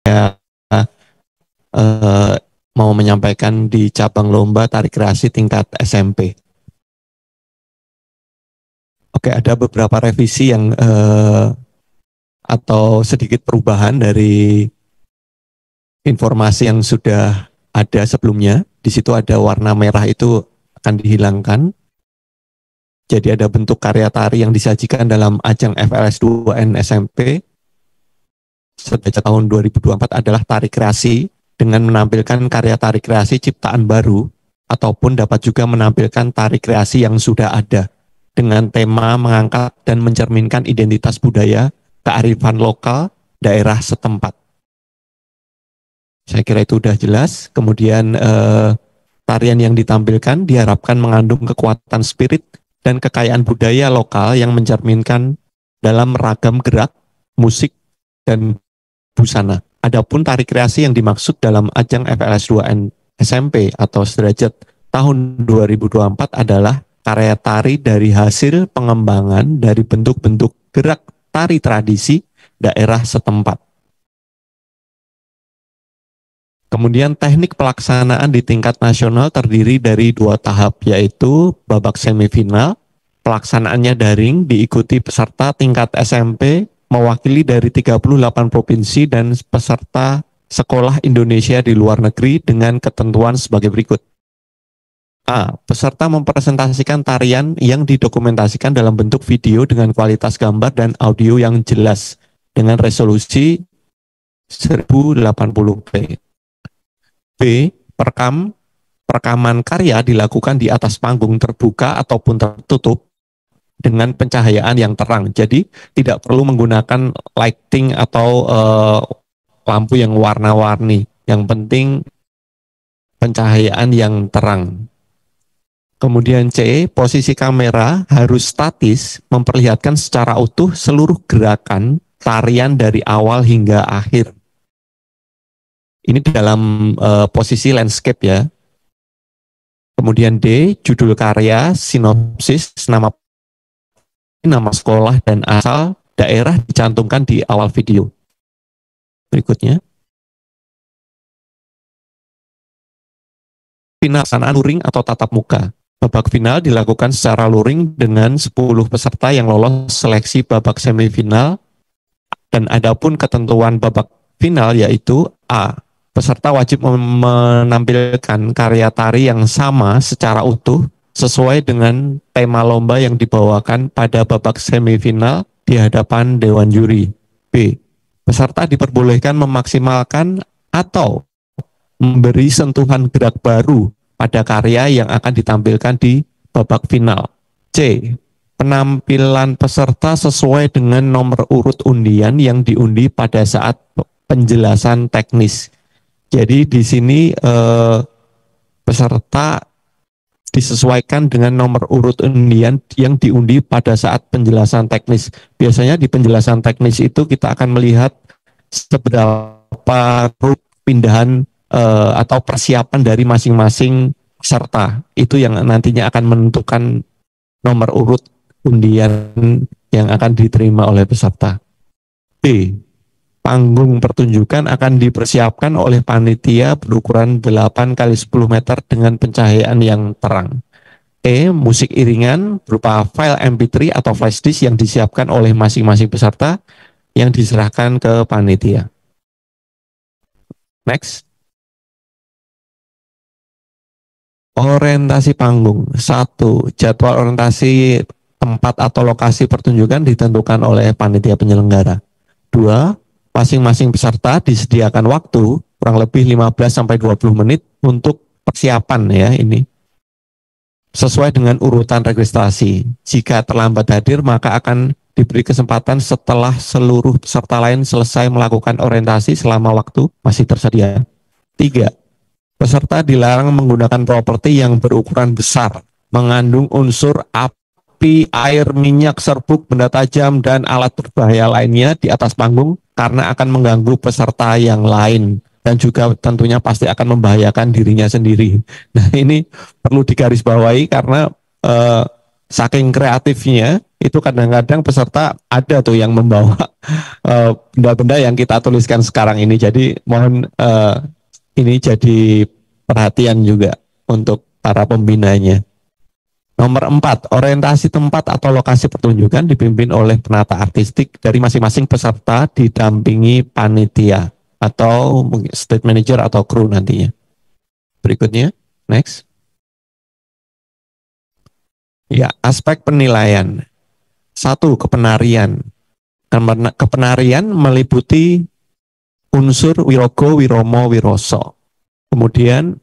eh, mau menyampaikan di cabang lomba tari kreasi tingkat SMP. Oke, ada beberapa revisi yang atau sedikit perubahan dari informasi yang sudah ada sebelumnya. Di situ ada warna merah itu akan dihilangkan. Jadi ada bentuk karya tari yang disajikan dalam ajang FLS 2N SMP sejak tahun 2024 adalah tari kreasi dengan menampilkan karya tari kreasi ciptaan baru ataupun dapat juga menampilkan tari kreasi yang sudah ada dengan tema mengangkat dan mencerminkan identitas budaya, kearifan lokal, daerah setempat. Saya kira itu sudah jelas. Kemudian tarian yang ditampilkan diharapkan mengandung kekuatan spirit dan kekayaan budaya lokal yang mencerminkan dalam ragam gerak, musik, dan busana. Adapun tari kreasi yang dimaksud dalam ajang FLS 2N SMP atau sederajat tahun 2024 adalah karya tari dari hasil pengembangan dari bentuk-bentuk gerak tari tradisi daerah setempat. Kemudian teknik pelaksanaan di tingkat nasional terdiri dari 2 tahap, yaitu babak semifinal, pelaksanaannya daring, diikuti peserta tingkat SMP, mewakili dari 38 provinsi dan peserta sekolah Indonesia di luar negeri dengan ketentuan sebagai berikut. A. Peserta mempresentasikan tarian yang didokumentasikan dalam bentuk video dengan kualitas gambar dan audio yang jelas dengan resolusi 1080p. B. Perekaman karya dilakukan di atas panggung terbuka ataupun tertutup dengan pencahayaan yang terang. Jadi tidak perlu menggunakan lighting atau lampu yang warna-warni. Yang penting pencahayaan yang terang. Kemudian C. Posisi kamera harus statis, memperlihatkan secara utuh seluruh gerakan tarian dari awal hingga akhir. Ini dalam posisi landscape ya. Kemudian D, judul karya, sinopsis, nama sekolah dan asal daerah dicantumkan di awal video. Berikutnya. Final pelaksanaan luring atau tatap muka. Babak final dilakukan secara luring dengan 10 peserta yang lolos seleksi babak semifinal. Dan adapun ketentuan babak final yaitu A. Peserta wajib menampilkan karya tari yang sama secara utuh sesuai dengan tema lomba yang dibawakan pada babak semifinal di hadapan Dewan Juri. B. Peserta diperbolehkan memaksimalkan atau memberi sentuhan gerak baru pada karya yang akan ditampilkan di babak final. C. Penampilan peserta sesuai dengan nomor urut undian yang diundi pada saat penjelasan teknis. Jadi di sini peserta disesuaikan dengan nomor urut undian yang diundi pada saat penjelasan teknis. Biasanya di penjelasan teknis itu kita akan melihat seberapa pindahan atau persiapan dari masing-masing peserta. Itu yang nantinya akan menentukan nomor urut undian yang akan diterima oleh peserta. B. Panggung pertunjukan akan dipersiapkan oleh panitia berukuran 8 x 10 meter dengan pencahayaan yang terang. E. Musik iringan berupa file MP3 atau flash disk yang disiapkan oleh masing-masing peserta yang diserahkan ke panitia. Next. Orientasi panggung. 1. Jadwal orientasi tempat atau lokasi pertunjukan ditentukan oleh panitia penyelenggara. 2. Masing-masing peserta disediakan waktu kurang lebih 15-20 menit untuk persiapan ya ini. Sesuai dengan urutan registrasi. Jika terlambat hadir maka akan diberi kesempatan setelah seluruh peserta lain selesai melakukan orientasi selama waktu masih tersedia. 3. Peserta dilarang menggunakan properti yang berukuran besar, mengandung unsur api, air, minyak, serbuk, benda tajam, dan alat berbahaya lainnya di atas panggung karena akan mengganggu peserta yang lain dan juga tentunya pasti akan membahayakan dirinya sendiri. Nah ini perlu digarisbawahi karena saking kreatifnya itu kadang-kadang peserta ada tuh yang membawa benda-benda yang kita tuliskan sekarang ini. Jadi mohon ini jadi perhatian juga untuk para pembinanya. Nomor 4, orientasi tempat atau lokasi pertunjukan dipimpin oleh penata artistik dari masing-masing peserta didampingi panitia atau stage manager atau kru nantinya. Berikutnya, next. Ya, aspek penilaian. 1, kepenarian. Kepenarian meliputi unsur wirogo, wiromo, wiroso. Kemudian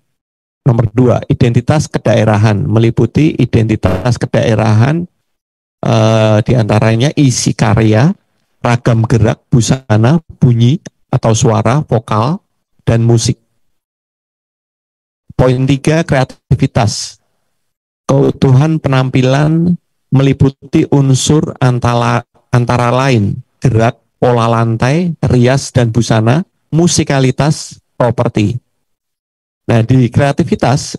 nomor 2, identitas kedaerahan, meliputi identitas kedaerahan diantaranya isi karya, ragam gerak, busana, bunyi atau suara, vokal, dan musik. Poin 3, kreativitas. Keutuhan penampilan meliputi unsur antara lain gerak, pola lantai, rias, dan busana, musikalitas, properti. Nah, di kreativitas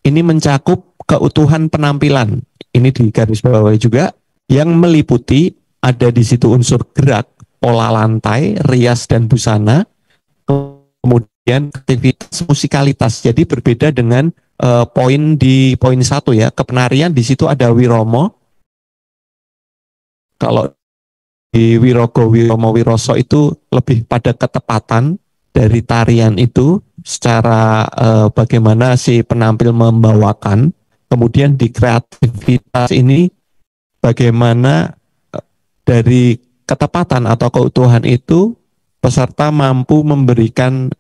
ini mencakup keutuhan penampilan. Ini di garis bawah juga yang meliputi ada di situ unsur gerak, pola lantai, rias dan busana, kemudian aktivitas musikalitas. Jadi berbeda dengan poin di poin 1 ya. Kepenarian di situ ada wiromo. Kalau di wirogo, wiromo, wiroso itu lebih pada ketepatan dari tarian itu secara bagaimana si penampil membawakan. Kemudian di kreativitas ini bagaimana dari ketepatan atau keutuhan itu peserta mampu memberikan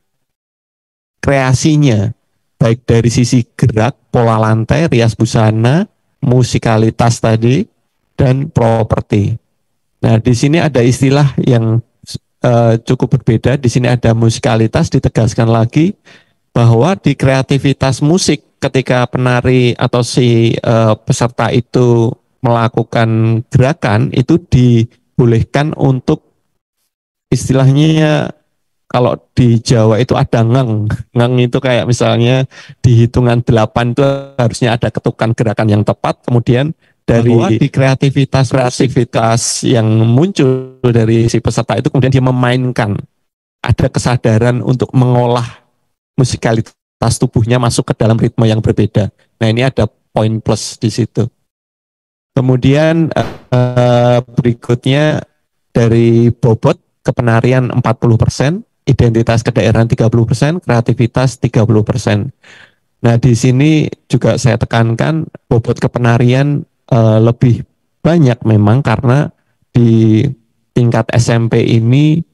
kreasinya baik dari sisi gerak, pola lantai, rias busana, musikalitas tadi, dan properti. Nah, di sini ada istilah yang cukup berbeda. Di sini ada musikalitas, ditegaskan lagi bahwa di kreativitas musik ketika penari atau si peserta itu melakukan gerakan itu dibolehkan untuk istilahnya kalau di Jawa itu ada ngang. Ngang itu kayak misalnya di hitungan 8 itu harusnya ada ketukan gerakan yang tepat, kemudian dari di kreativitas yang muncul dari si peserta itu kemudian dia memainkan, ada kesadaran untuk mengolah musikalitas tubuhnya masuk ke dalam ritme yang berbeda. Nah, ini ada poin plus di situ. Kemudian berikutnya dari bobot kepenarian 40%, identitas kedaerahan 30%, kreativitas 30%. Nah, di sini juga saya tekankan bobot kepenarian lebih banyak memang karena di tingkat SMP ini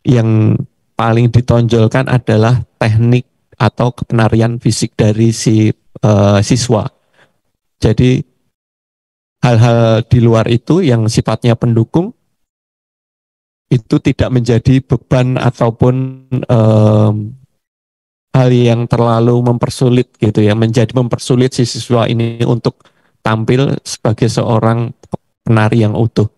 yang paling ditonjolkan adalah teknik atau kepenarian fisik dari si siswa. Jadi hal-hal di luar itu yang sifatnya pendukung itu tidak menjadi beban ataupun hal yang terlalu mempersulit gitu ya, menjadi mempersulit si siswa ini untuk tampil sebagai seorang penari yang utuh.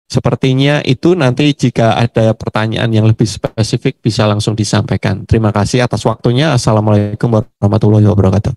Sepertinya itu nanti jika ada pertanyaan yang lebih spesifik bisa langsung disampaikan. Terima kasih atas waktunya. Assalamualaikum warahmatullahi wabarakatuh.